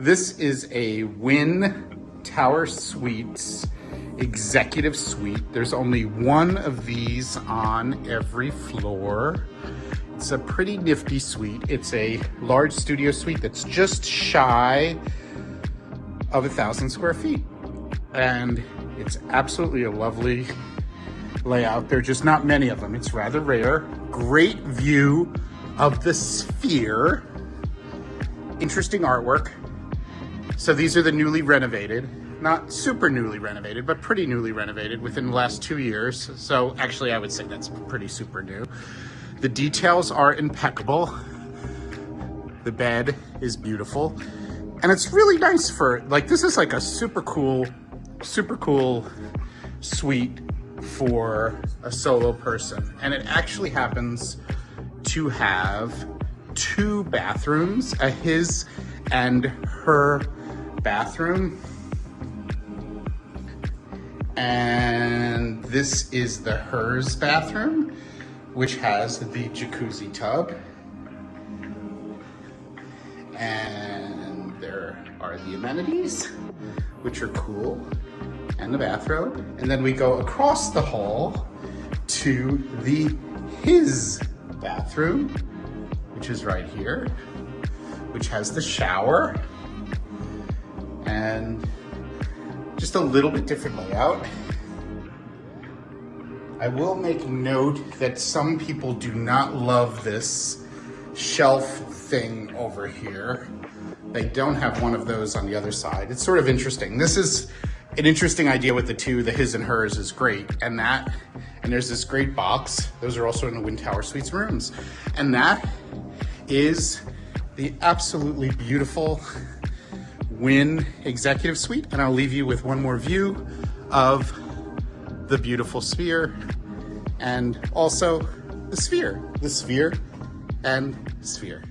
This is a Wynn Tower Suites Executive Suite. There's only one of these on every floor. It's a pretty nifty suite. It's a large studio suite that's just shy of 1,000 square feet. And it's absolutely a lovely layout. There are just not many of them. It's rather rare. Great view of the Sphere. Interesting artwork. So these are the newly renovated, not super newly renovated, but pretty newly renovated within the last 2 years. So actually I would say that's pretty super new. The details are impeccable. The bed is beautiful. And it's really nice for, like, this is like a super cool suite for a solo person. And it actually happens to have 2 bathrooms, a his and her bathroom. And this is the hers bathroom, which has the jacuzzi tub. And there are the amenities, which are cool, and the bathrobe. And then we go across the hall to the his bathroom, which is right here, which has the shower and just a little bit different layout. I will make note that some people do not love this shelf thing over here. They don't have one of those on the other side. It's sort of interesting. This is an interesting idea with the 2, the his and hers is great. And there's this great box. Those are also in the Wynn Tower Suites rooms. And that is the absolutely beautiful Wynn Executive Suite. And I'll leave you with one more view of the beautiful Sphere and also the Sphere and Sphere.